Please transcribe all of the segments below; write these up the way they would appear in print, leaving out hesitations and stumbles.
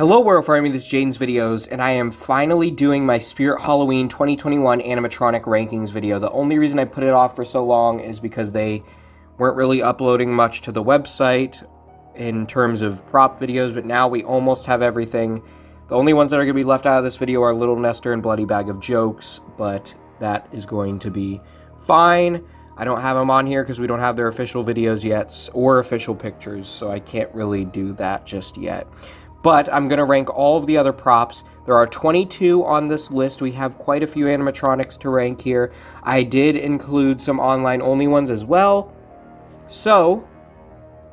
Hello World Farming, this is Jaden's Videos, and I am finally doing my Spirit Halloween 2021 animatronic rankings video. The only reason I put it off for so long is because they weren't really uploading much to the website in terms of prop videos, but now we almost have everything. The only ones that are going to be left out of this video are Little Nestor and Bloody Bag of Jokes, but that is going to be fine. I don't have them on here because we don't have their official videos yet, or official pictures, so I can't really do that just yet. But I'm going to rank all of the other props. There are 22 on this list. We have quite a few animatronics to rank here. I did include some online-only ones as well. So,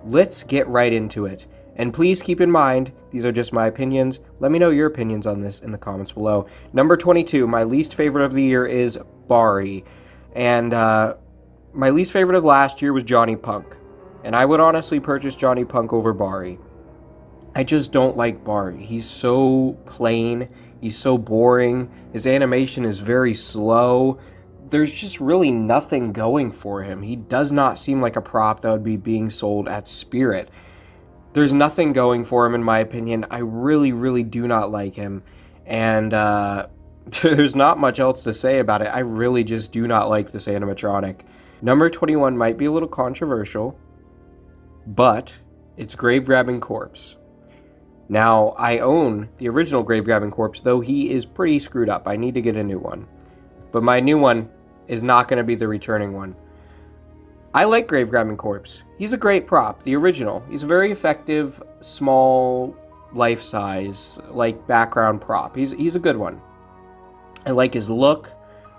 let's get right into it. And please keep in mind, these are just my opinions. Let me know your opinions on this in the comments below. Number 22, my least favorite of the year is Bari. And my least favorite of last year was Johnny Punk. And I would honestly purchase Johnny Punk over Bari. I just don't like Bari. He's so plain. He's so boring. His animation is very slow. There's just really nothing going for him. He does not seem like a prop that would be being sold at Spirit. There's nothing going for him, in my opinion. I really do not like him. And there's not much else to say about it. I really just do not like this animatronic. Number 21 might be a little controversial, but it's Grave Grabbing Corpse. Now, I own the original Grave Grabbing Corpse, though he is pretty screwed up. I need to get a new one. But my new one is not going to be the returning one. I like Grave Grabbing Corpse. He's a great prop, the original. He's a very effective, small, life-size, like, background prop. He's a good one. I like his look.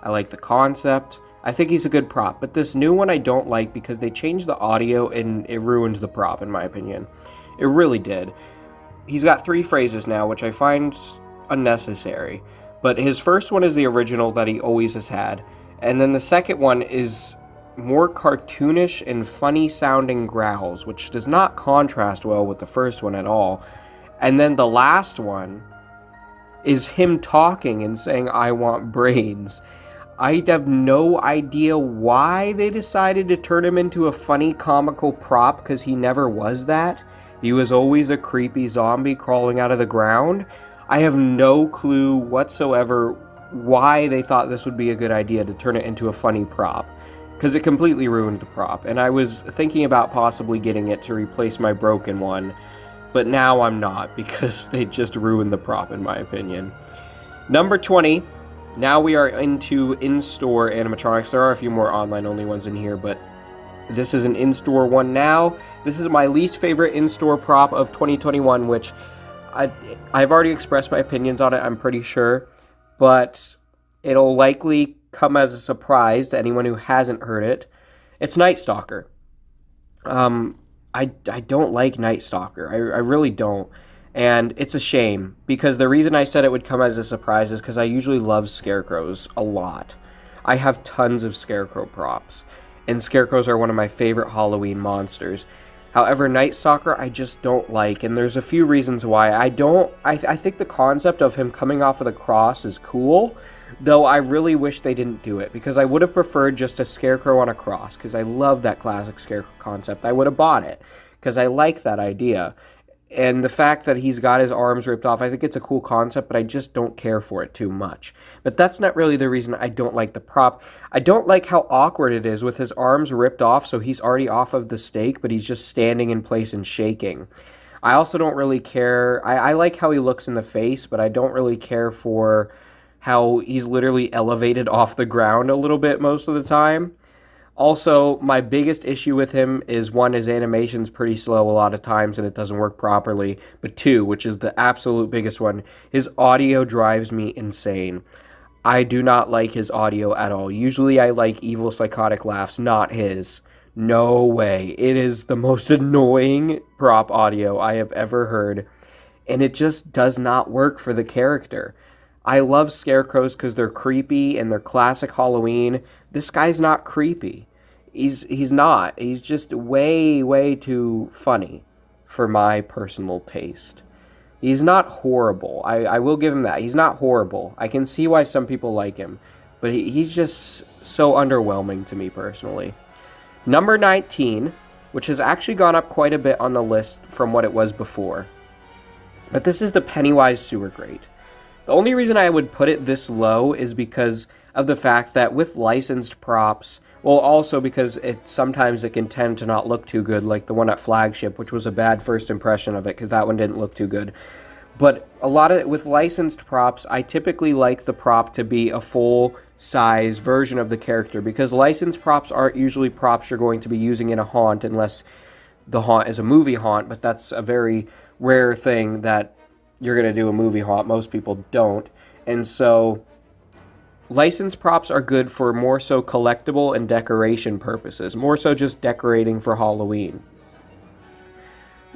I like the concept. I think he's a good prop. But this new one I don't like because they changed the audio and it ruined the prop, in my opinion. It really did. He's got 3 phrases now, which I find unnecessary. But his first one is the original that he always has had. And then the second one is more cartoonish and funny-sounding growls, which does not contrast well with the first one at all. And then the last one is him talking and saying, "I want brains." I have no idea why they decided to turn him into a funny, comical prop, because he never was that. He was always a creepy zombie crawling out of the ground. I have no clue whatsoever why they thought this would be a good idea to turn it into a funny prop, because it completely ruined the prop. And I was thinking about possibly getting it to replace my broken one, but now I'm not, because they just ruined the prop, in my opinion. Number 20, now we are into in-store animatronics. There are a few more online-only ones in here, but this is an in-store one now. This is my least favorite in-store prop of 2021, which I've already expressed my opinions on it, I'm pretty sure. But it'll likely come as a surprise to anyone who hasn't heard it. It's Night Stalker. I don't like Night Stalker. I really don't. And it's a shame, because the reason I said it would come as a surprise is because I usually love scarecrows a lot. I have tons of scarecrow props. And scarecrows are one of my favorite Halloween monsters. However, Night Stalker I just don't like, and there's a few reasons why. I think the concept of him coming off of the cross is cool, though I really wish they didn't do it, because I would have preferred just a scarecrow on a cross, because I love that classic scarecrow concept. I would have bought it, because I like that idea. And the fact that he's got his arms ripped off, I think it's a cool concept, but I just don't care for it too much. But that's not really the reason I don't like the prop. I don't like how awkward it is with his arms ripped off, so he's already off of the stake, but he's just standing in place and shaking. I also don't really care. I like how he looks in the face, but I don't really care for how he's literally elevated off the ground a little bit most of the time. Also, my biggest issue with him is, 1, his animation's pretty slow a lot of times and it doesn't work properly. But 2, which is the absolute biggest one, his audio drives me insane. I do not like his audio at all. Usually I like evil psychotic laughs, not his. No way. It is the most annoying prop audio I have ever heard. And it just does not work for the character. I love scarecrows because they're creepy and they're classic Halloween. This guy's not creepy. He's not. He's just way too funny for my personal taste. He's not horrible. I will give him that. He's not horrible. I can see why some people like him, but he's just so underwhelming to me personally. Number 19, which has actually gone up quite a bit on the list from what it was before. But this is the Pennywise Sewer Grate. The only reason I would put it this low is because of the fact that with licensed props, well, also because sometimes it can tend to not look too good, like the one at Flagship, which was a bad first impression of it, because that one didn't look too good. But with licensed props, I typically like the prop to be a full-size version of the character, because licensed props aren't usually props you're going to be using in a haunt, unless the haunt is a movie haunt, but that's a very rare thing that you're going to do a movie haunt. Most people don't. And so licensed props are good for more so collectible and decoration purposes, more so just decorating for Halloween.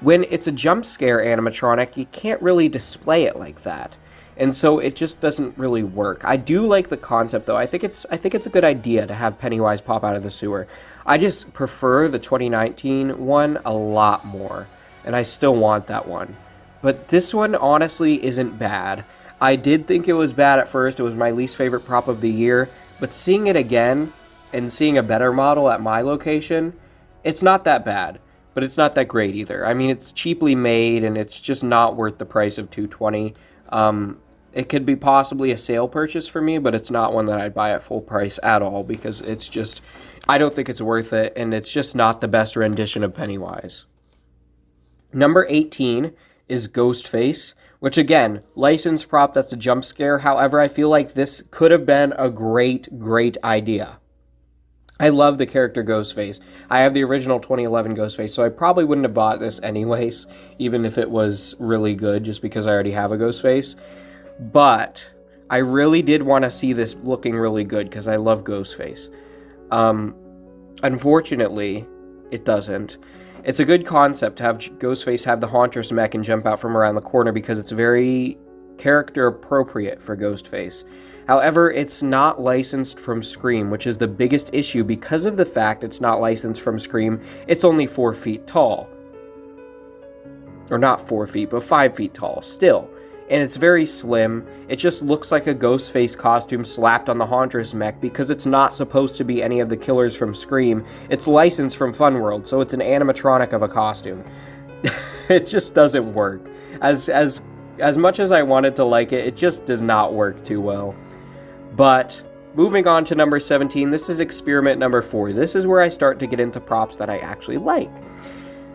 When it's a jump scare animatronic, you can't really display it like that. And so it just doesn't really work. I do like the concept though. I think it's a good idea to have Pennywise pop out of the sewer. I just prefer the 2019 one a lot more, and I still want that one. But this one honestly isn't bad. I did think it was bad at first. It was my least favorite prop of the year, but seeing it again and seeing a better model at my location, it's not that bad, but it's not that great either. I mean, it's cheaply made and it's just not worth the price of $220. It could be possibly a sale purchase for me, but it's not one that I'd buy at full price at all, because it's just, I don't think it's worth it, and it's just not the best rendition of Pennywise. Number 18 is Ghostface, which again, licensed prop that's a jump scare. However, I feel like this could have been a great idea. I love the character Ghostface. I have the original 2011 Ghostface, so I probably wouldn't have bought this anyways, even if it was really good, just because I already have a Ghostface. But I really did want to see this looking really good, because I love Ghostface. Unfortunately, it doesn't. It's a good concept to have Ghostface have the Haunter's mech and jump out from around the corner, because it's very character appropriate for Ghostface. However, it's not licensed from Scream, which is the biggest issue. Because of the fact it's not licensed from Scream, it's only 4 feet tall. Or not 4 feet, but 5 feet tall still. And it's very slim. It just looks like a Ghostface costume slapped on the Haunter's mech, because it's not supposed to be any of the killers from Scream. It's licensed from Fun World, so it's an animatronic of a costume. It just doesn't work. As much as I wanted to like it, it just does not work too well. But moving on to number 17, this is experiment number 4. This is where I start to get into props that I actually like.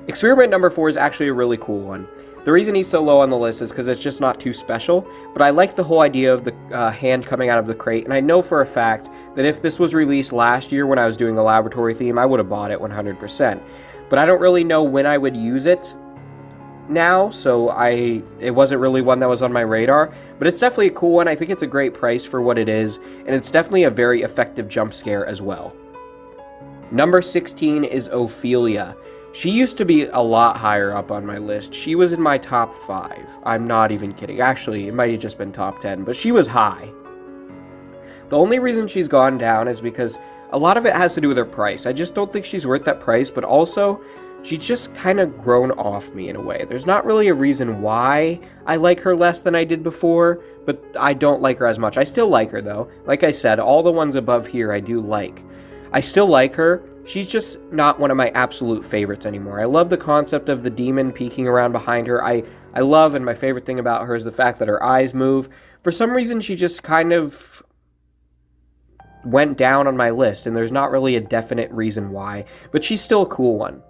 Experiment number 4 is actually a really cool one. The reason he's so low on the list is because it's just not too special, but I like the whole idea of the hand coming out of the crate, and I know for a fact that if this was released last year when I was doing the laboratory theme, I would have bought it 100%. But I don't really know when I would use it now, so it wasn't really one that was on my radar, but it's definitely a cool one. I think it's a great price for what it is, and it's definitely a very effective jump scare as well. Number 16 is Ophelia. She used to be a lot higher up on my list. She was in my top 5. I'm not even kidding. Actually, it might have just been top 10, but she was high. The only reason she's gone down is because a lot of it has to do with her price. I just don't think she's worth that price, but also, she's just kind of grown off me in a way. There's not really a reason why I like her less than I did before, but I don't like her as much. I still like her, though. Like I said, all the ones above here I do like. I still like her. She's just not one of my absolute favorites anymore. I love the concept of the demon peeking around behind her. I love, and my favorite thing about her is the fact that her eyes move. For some reason, she just kind of went down on my list, and there's not really a definite reason why, but she's still a cool one.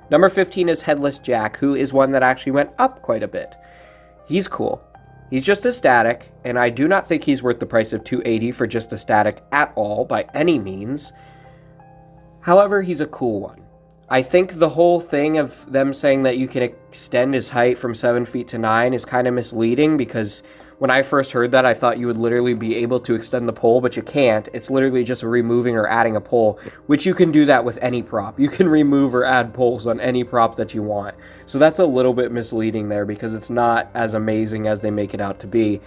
Number 15 is Headless Jack, who is one that actually went up quite a bit. He's cool. He's just a static, and I do not think he's worth the price of $280 for just a static at all, by any means. However, he's a cool one. I think the whole thing of them saying that you can extend his height from 7 feet to 9 is kind of misleading, because when I first heard that, I thought you would literally be able to extend the pole, but you can't. It's literally just removing or adding a pole, which you can do that with any prop. You can remove or add poles on any prop that you want. So that's a little bit misleading there, because it's not as amazing as they make it out to be.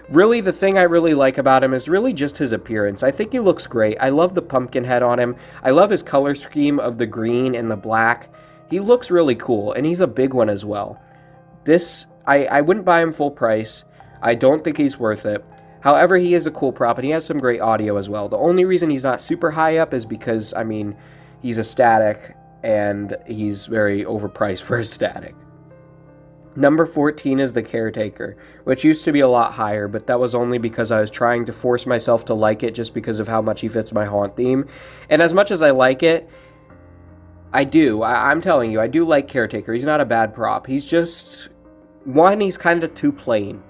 Really, the thing I really like about him is really just his appearance. I think he looks great. I love the pumpkin head on him. I love his color scheme of the green and the black. He looks really cool, and he's a big one as well. I wouldn't buy him full price. I don't think he's worth it. However, he is a cool prop, and he has some great audio as well. The only reason he's not super high up is because, I mean, he's a static, and he's very overpriced for a static. Number 14 is the Caretaker, which used to be a lot higher, but that was only because I was trying to force myself to like it just because of how much he fits my haunt theme. And as much as I like it, I'm telling you, I do like Caretaker. He's not a bad prop. He's just, one, he's kind of too plain.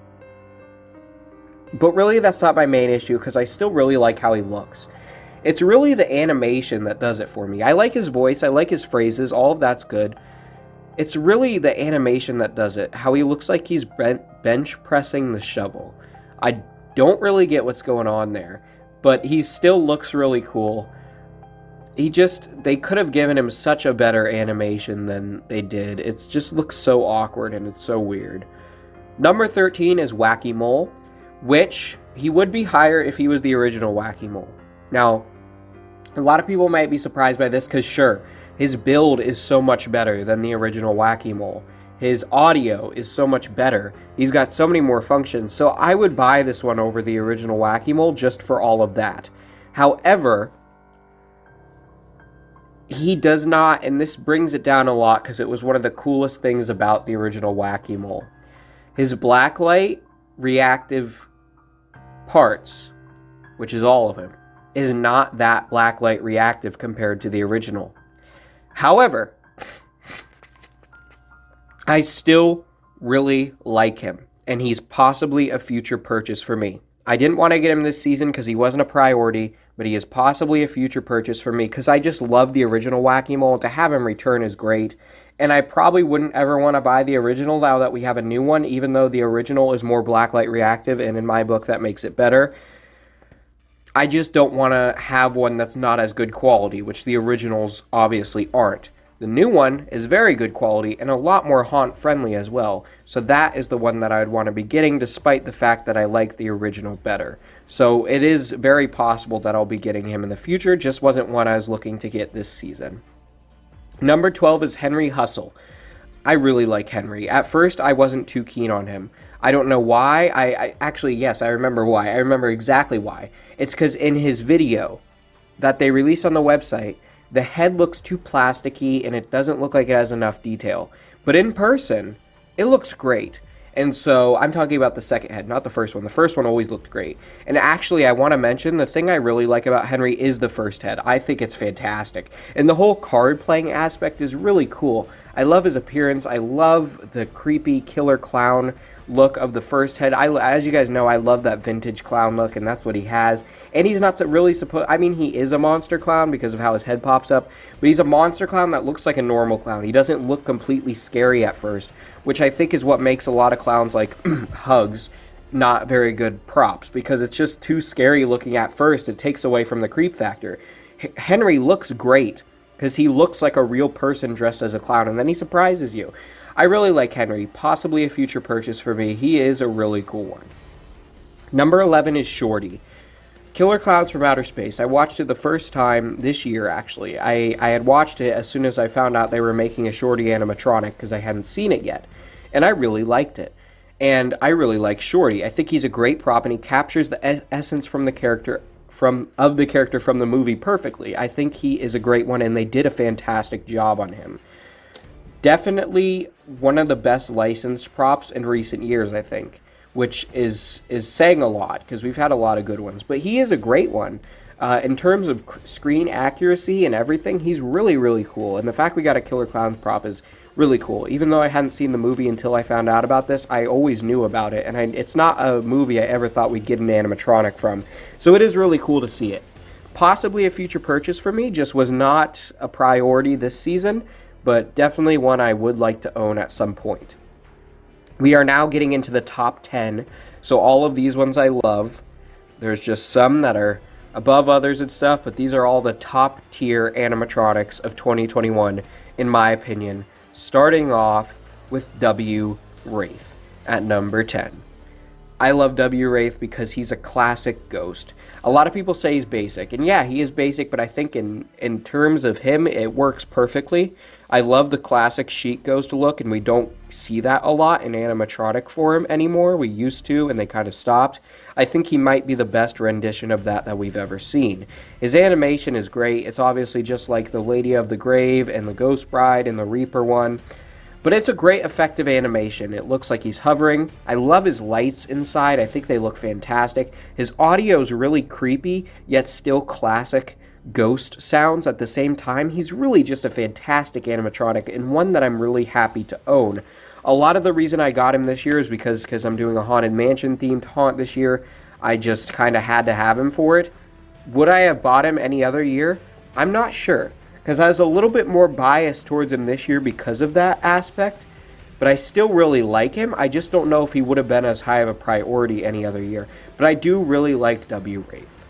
But really, that's not my main issue, because I still really like how he looks. It's really the animation that does it for me. I like his voice, I like his phrases, all of that's good. It's really the animation that does it, how he looks like he's bench pressing the shovel. I don't really get what's going on there, but he still looks really cool. They could have given him such a better animation than they did. It just looks so awkward and it's so weird. Number 13 is Wacky Mole, which he would be higher if he was the original Wacky Mole. Now, a lot of people might be surprised by this because sure, his build is so much better than the original Wacky Mole. His audio is so much better. He's got so many more functions. So I would buy this one over the original Wacky Mole just for all of that. However, he does not, and this brings it down a lot because it was one of the coolest things about the original Wacky Mole. His blacklight reactive parts, which is all of him, is not that blacklight reactive compared to the original. However, I still really like him, and he's possibly a future purchase for me. I didn't want to get him this season because he wasn't a priority, but he is possibly a future purchase for me because I just love the original Wacky Mole, and to have him return is great. And I probably wouldn't ever want to buy the original now that we have a new one, even though the original is more blacklight reactive, and in my book that makes it better. I just don't want to have one that's not as good quality, which the originals obviously aren't. The new one is very good quality and a lot more haunt-friendly as well, so that is the one that I would want to be getting despite the fact that I like the original better. So it is very possible that I'll be getting him in the future, just wasn't one I was looking to get this season. Number 12 is Henry Hustle. I really like Henry. At first, I wasn't too keen on him. I don't know why. Yes, I remember why. I remember exactly why. It's because in his video that they released on the website, the head looks too plasticky and it doesn't look like it has enough detail. But in person, it looks great. And so I'm talking about the second head, not the first one. The first one always looked great. And actually, I want to mention the thing I really like about Henry is the first head. I think it's fantastic. And the whole card playing aspect is really cool. I love his appearance. I love the creepy killer clown look of the first head. As you guys know, I love that vintage clown look, and that's what he has. And he's not really he is a monster clown because of how his head pops up, but he's a monster clown that looks like a normal clown. He doesn't look completely scary at first, which I think is what makes a lot of clowns like Hugs not very good props, because it's just too scary looking at first. It takes away from the creep factor. Henry looks great because he looks like a real person dressed as a clown, and then he surprises you. I really like Henry, possibly a future purchase for me. He is a really cool one. Number 11 is Shorty. Killer Clowns from Outer Space. I watched it the first time this year, actually. I had watched it as soon as I found out they were making a Shorty animatronic because I hadn't seen it yet. And I really liked it. And I really like Shorty. I think he's a great prop, and he captures the essence from the character from the movie perfectly. I think he is a great one, and they did a fantastic job on him. Definitely one of the best licensed props in recent years, I think, which is saying a lot because we've had a lot of good ones. But he is a great one. In terms of screen accuracy and everything, he's really, really cool. And the fact we got a Killer Clowns prop is really cool. Even though I hadn't seen the movie until I found out about this, I always knew about it. And it's not a movie I ever thought we'd get an animatronic from. So it is really cool to see it. Possibly a future purchase for me, just was not a priority this season, but definitely one I would like to own at some point. We are now getting into the top 10, so all of these ones I love. There's just some that are above others and stuff, but these are all the top tier animatronics of 2021, in my opinion, starting off with W. Wraith at number 10. I love W. Wraith because he's a classic ghost. A lot of people say he's basic, and yeah, he is basic, but I think in terms of him, it works perfectly. I love the classic Sheik Ghost look, and we don't see that a lot in animatronic form anymore. We used to, and they kind of stopped. I think he might be the best rendition of that we've ever seen. His animation is great. It's obviously just like the Lady of the Grave and the Ghost Bride and the Reaper one. But it's a great effective animation. It looks like he's hovering. I love his lights inside. I think they look fantastic. His audio is really creepy, yet still classic ghost sounds at the same time. He's really just a fantastic animatronic and one that I'm really happy to own. A lot of the reason I got him this year is because I'm doing a Haunted Mansion themed haunt this year. I just kind of had to have him for it. Would I have bought him any other year? I'm not sure, because I was a little bit more biased towards him this year because of that aspect, but I still really like him. I just don't know if he would have been as high of a priority any other year, but I do really like W. Wraith.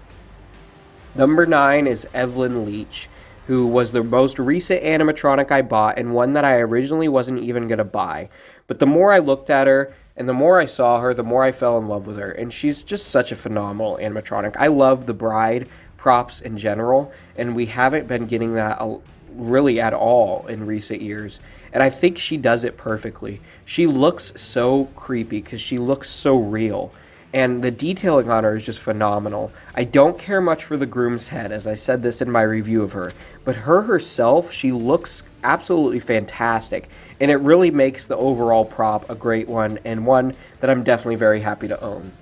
Number 9 is Evelyn Leach, who was the most recent animatronic I bought and one that I originally wasn't even going to buy. But the more I looked at her and the more I saw her, the more I fell in love with her. And she's just such a phenomenal animatronic. I love the Bride props in general, and we haven't been getting that really at all in recent years. And I think she does it perfectly. She looks so creepy because she looks so real. And the detailing on her is just phenomenal. I don't care much for the groom's head, as I said this in my review of her. But her herself, she looks absolutely fantastic. And it really makes the overall prop a great one, and one that I'm definitely very happy to own.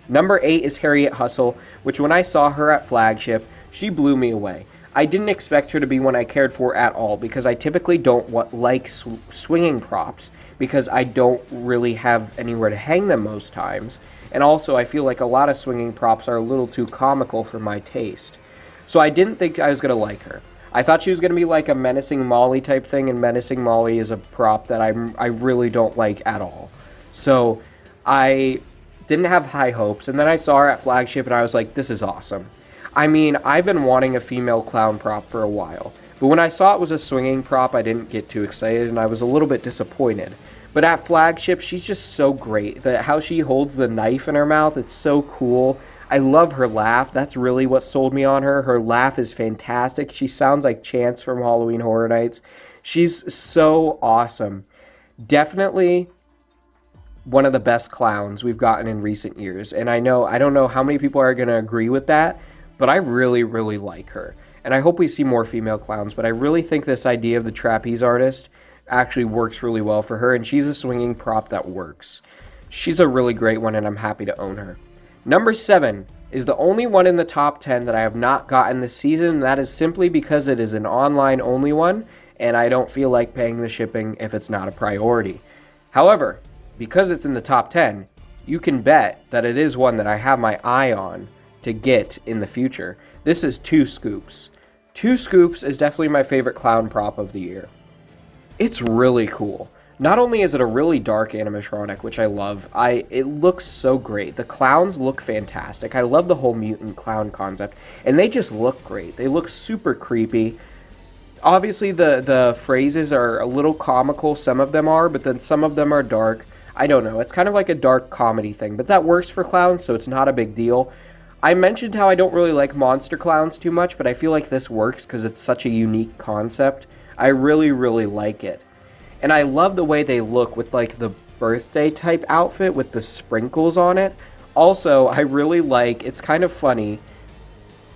Number 8 is Harriet Hustle, which when I saw her at Flagship, she blew me away. I didn't expect her to be one I cared for at all, because I typically don't like swinging props, because I don't really have anywhere to hang them most times. And also, I feel like a lot of swinging props are a little too comical for my taste. So I didn't think I was going to like her. I thought she was going to be like a Menacing Molly type thing, and Menacing Molly is a prop that I really don't like at all. So I didn't have high hopes, and then I saw her at Flagship, and I was like, this is awesome. I mean, I've been wanting a female clown prop for a while, but when I saw it was a swinging prop, I didn't get too excited, and I was a little bit disappointed. But at Flagship, she's just so great. How she holds the knife in her mouth, it's so cool. I love her laugh. That's really what sold me on her. Her laugh is fantastic. She sounds like Chance from Halloween Horror Nights. She's so awesome. Definitely one of the best clowns we've gotten in recent years. And I don't know how many people are going to agree with that, but I really, really like her. And I hope we see more female clowns, but I really think this idea of the trapeze artist actually works really well for her, and she's a swinging prop that works. She's a really great one, and I'm happy to own her. Number 7 is the only one in the top 10 that I have not gotten this season, and that is simply because it is an online only one, and I don't feel like paying the shipping if it's not a priority. However, because it's in the top 10, you can bet that it is one that I have my eye on to get in the future. This is Two Scoops. Two Scoops is definitely my favorite clown prop of the year. It's really cool. Not only is it a really dark animatronic, which I love, it looks so great. The clowns look fantastic. I love the whole mutant clown concept, and they just look great. They look super creepy. Obviously, the phrases are a little comical, some of them are, but then some of them are dark. I don't know. It's kind of like a dark comedy thing, but that works for clowns, so it's not a big deal. I mentioned how I don't really like monster clowns too much, but I feel like this works because it's such a unique concept. I really, really like it. And I love the way they look with like the birthday type outfit with the sprinkles on it. Also, I really like, it's kind of funny,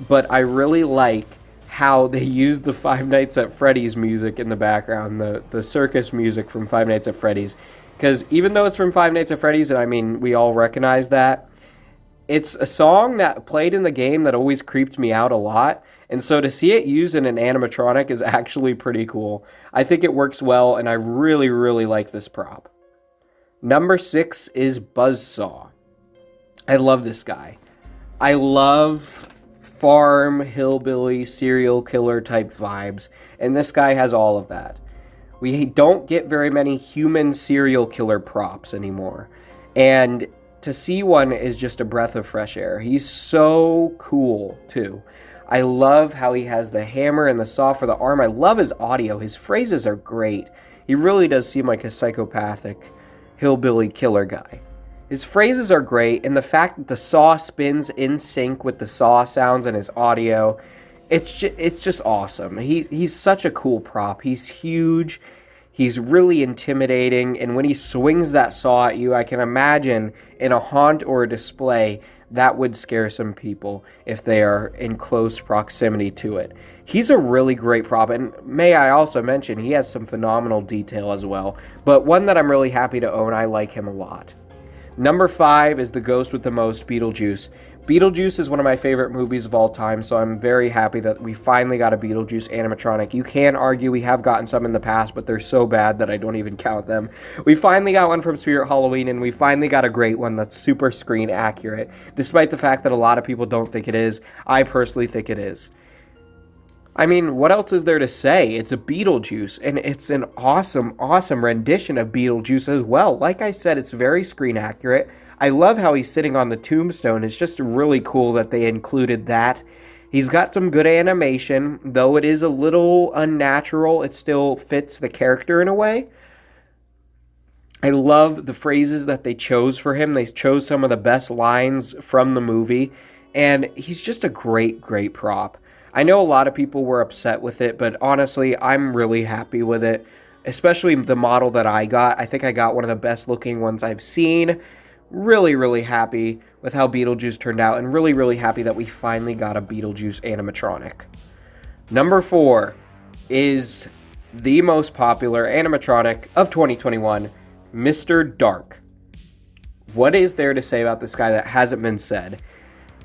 but I really like how they use the Five Nights at Freddy's music in the background, the circus music from Five Nights at Freddy's. Because even though it's from Five Nights at Freddy's, and I mean, we all recognize that, it's a song that played in the game that always creeped me out a lot. And so to see it used in an animatronic is actually pretty cool. I think it works well, and I really, really like this prop. Number 6 is Buzzsaw. I love this guy. I love farm, hillbilly, serial killer type vibes, and this guy has all of that. We don't get very many human serial killer props anymore, and to see one is just a breath of fresh air. He's so cool, too. I love how he has the hammer and the saw for the arm. I love his audio. His phrases are great. He really does seem like a psychopathic hillbilly killer guy. His phrases are great, and the fact that the saw spins in sync with the saw sounds and his audio, it's just awesome. He's such a cool prop. He's huge. He's really intimidating, and when he swings that saw at you, I can imagine in a haunt or a display, that would scare some people if they are in close proximity to it. He's a really great prop, and may I also mention, he has some phenomenal detail as well, but one that I'm really happy to own. I like him a lot. Number 5 is the ghost with the most, Beetlejuice. Beetlejuice is one of my favorite movies of all time, so I'm very happy that we finally got a Beetlejuice animatronic. You can argue we have gotten some in the past, but they're so bad that I don't even count them. We finally got one from Spirit Halloween, and we finally got a great one that's super screen accurate. Despite the fact that a lot of people don't think it is, I personally think it is. I mean, what else is there to say? It's a Beetlejuice, and it's an awesome, awesome rendition of Beetlejuice as well. Like I said, it's very screen accurate. I love how he's sitting on the tombstone. It's just really cool that they included that. He's got some good animation, though it is a little unnatural. It still fits the character in a way. I love the phrases that they chose for him. They chose some of the best lines from the movie, and he's just a great, great prop. I know a lot of people were upset with it, but honestly, I'm really happy with it, especially the model that I got. I think I got one of the best looking ones I've seen. Really, really happy with how Beetlejuice turned out, and really, really happy that we finally got a Beetlejuice animatronic. Number 4 is the most popular animatronic of 2021, Mr. Dark. What is there to say about this guy that hasn't been said?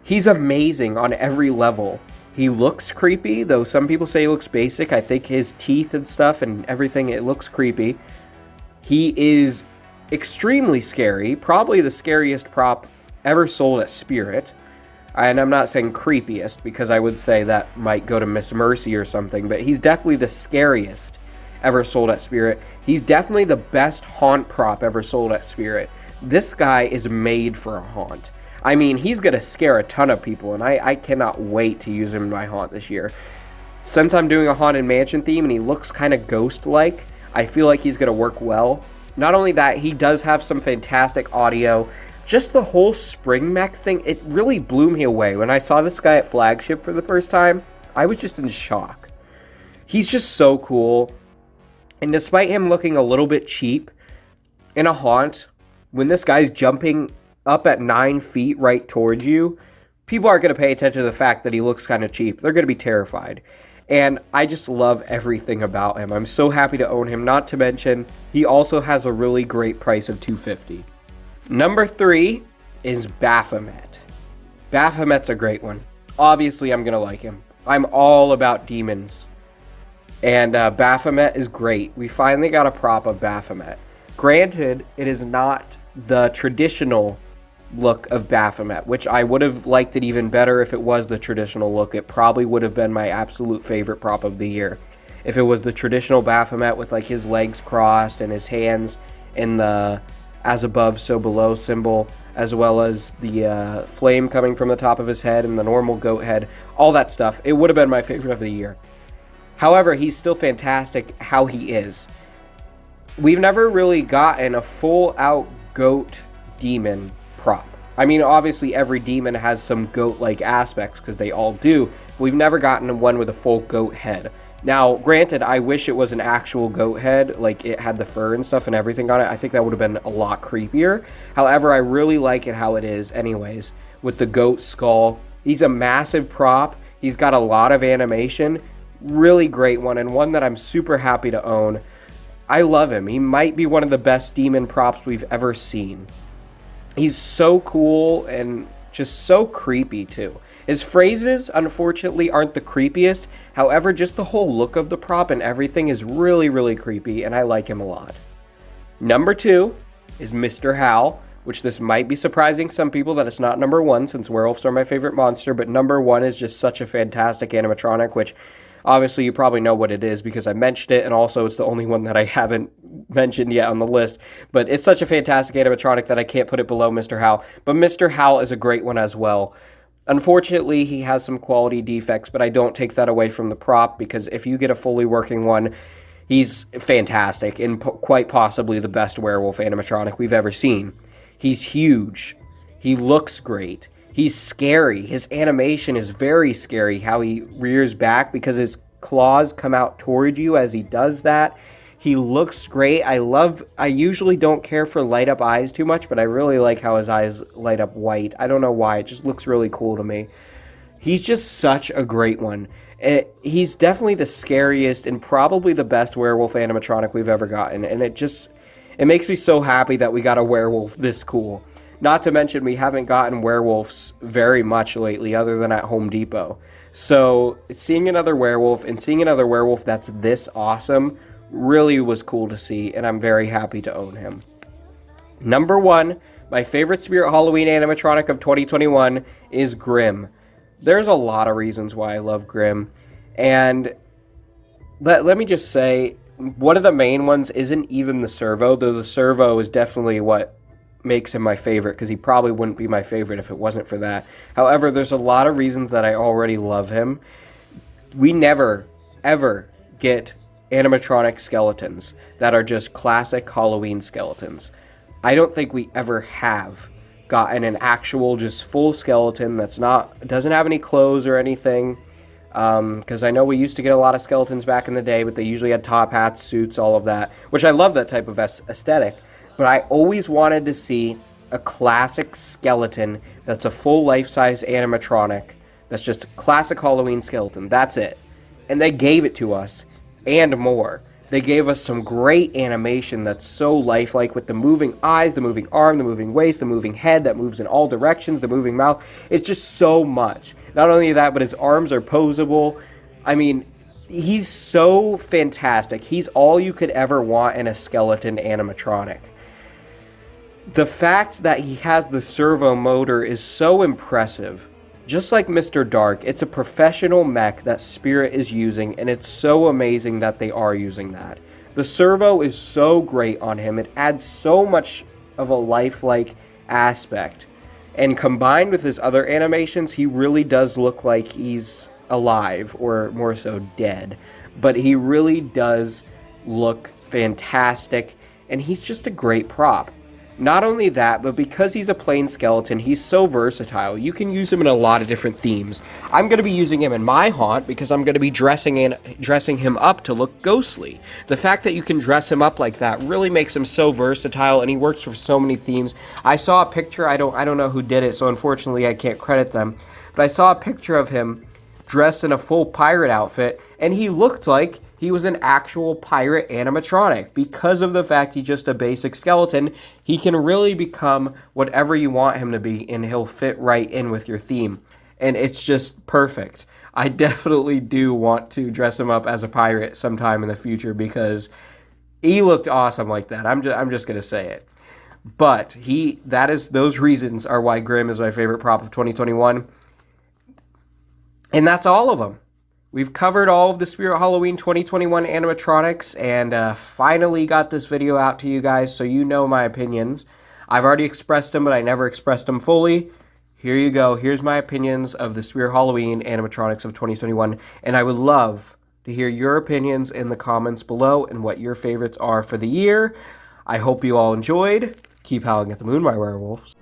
He's amazing on every level. He looks creepy, though some people say he looks basic. I think his teeth and stuff and everything, it looks creepy. He is extremely scary, probably the scariest prop ever sold at Spirit. And I'm not saying creepiest, because I would say that might go to Miss Mercy or something, but he's definitely the scariest ever sold at Spirit. He's definitely the best haunt prop ever sold at Spirit. This guy is made for a haunt. I mean, he's going to scare a ton of people, and I cannot wait to use him in my haunt this year. Since I'm doing a Haunted Mansion theme, and he looks kind of ghost-like, I feel like he's going to work well. Not only that, he does have some fantastic audio. Just the whole spring mech thing, it really blew me away. When I saw this guy at Flagship for the first time, I was just in shock. He's just so cool. And despite him looking a little bit cheap in a haunt, when this guy's jumping up at 9 feet right towards you, people aren't going to pay attention to the fact that he looks kind of cheap. They're going to be terrified. And I just love everything about him. I'm so happy to own him. Not to mention, he also has a really great price of $250. Number 3 is Baphomet. Baphomet's a great one. Obviously, I'm going to like him. I'm all about demons. And Baphomet is great. We finally got a prop of Baphomet. Granted, it is not the traditional look of Baphomet, which I would have liked it even better if it was the traditional look. It probably would have been my absolute favorite prop of the year. If it was the traditional Baphomet with like his legs crossed and his hands in the as above so below symbol, as well as the flame coming from the top of his head and the normal goat head, all that stuff, it would have been my favorite of the year. However, he's still fantastic how he is. We've never really gotten a full out goat demon prop. I mean, obviously every demon has some goat-like aspects, because they all do, but we've never gotten one with a full goat head. Now, granted, I wish it was an actual goat head, like it had the fur and stuff and everything on it. I think that would have been a lot creepier. However, I really like it how it is anyways, with the goat skull. He's a massive prop. He's got a lot of animation. Really great one, and one that I'm super happy to own. I love him. He might be one of the best demon props we've ever seen. He's so cool and just so creepy too. His phrases, unfortunately, aren't the creepiest. However, just the whole look of the prop and everything is really, really creepy, and I like him a lot. Number 2 is Mr. Howl, which this might be surprising some people that it's not number 1, since werewolves are my favorite monster, but number 1 is just such a fantastic animatronic, which obviously you probably know what it is because I mentioned it, and also it's the only one that I haven't mentioned yet on the list. But it's such a fantastic animatronic that I can't put it below Mr. Howl. But Mr. Howl is a great one as well. Unfortunately, he has some quality defects, but I don't take that away from the prop, because if you get a fully working one, he's fantastic and quite possibly the best werewolf animatronic we've ever seen. He's huge. He looks great. He's scary. His animation is very scary, how he rears back because his claws come out toward you as he does that. He looks great. I usually don't care for light up eyes too much, but I really like how his eyes light up white. I don't know why. It just looks really cool to me. He's just such a great one. He's definitely the scariest and probably the best werewolf animatronic we've ever gotten. And it makes me so happy that we got a werewolf this cool. Not to mention we haven't gotten werewolves very much lately other than at Home Depot. So seeing another werewolf that's this awesome really was cool to see, and I'm very happy to own him. Number 1, my favorite Spirit Halloween animatronic of 2021 is Grim. There's a lot of reasons why I love Grim, and let me just say, one of the main ones isn't even the servo, though the servo is definitely what makes him my favorite, because he probably wouldn't be my favorite if it wasn't for that. However, there's a lot of reasons that I already love him. We never, ever get animatronic skeletons that are just classic Halloween skeletons. I don't think we ever have gotten an actual just full skeleton doesn't have any clothes or anything, because I know we used to get a lot of skeletons back in the day, but they usually had top hats, suits, all of that, which I love that type of aesthetic. But I always wanted to see a classic skeleton that's a full life-size animatronic that's just a classic Halloween skeleton. That's it. And they gave it to us, and more. They gave us some great animation that's so lifelike, with the moving eyes, the moving arm, the moving waist, the moving head that moves in all directions, the moving mouth. It's just so much. Not only that, but his arms are posable. I mean, he's so fantastic. He's all you could ever want in a skeleton animatronic. The fact that he has the servo motor is so impressive. Just like Mr. Dark, it's a professional mech that Spirit is using, and it's so amazing that they are using that. The servo is so great on him. It adds so much of a lifelike aspect. And combined with his other animations, he really does look like he's alive, or more so dead. But he really does look fantastic, and he's just a great prop. Not only that, but because he's a plain skeleton, he's so versatile. You can use him in a lot of different themes. I'm going to be using him in my haunt because I'm going to be dressing him up to look ghostly. The fact that you can dress him up like that really makes him so versatile, and he works for so many themes. I saw a picture, I don't know who did it, so unfortunately I can't credit them, but I saw a picture of him dressed in a full pirate outfit, and he looked like he was an actual pirate animatronic. Because of the fact he's just a basic skeleton, he can really become whatever you want him to be, and he'll fit right in with your theme. And it's just perfect. I definitely do want to dress him up as a pirate sometime in the future, because he looked awesome like that. I'm just going to say it. But those reasons are why Grim is my favorite prop of 2021. And that's all of them. We've covered all of the Spirit Halloween 2021 animatronics, and finally got this video out to you guys so you know my opinions. I've already expressed them, but I never expressed them fully. Here you go. Here's my opinions of the Spirit Halloween animatronics of 2021, and I would love to hear your opinions in the comments below and what your favorites are for the year. I hope you all enjoyed. Keep howling at the moon, my werewolves.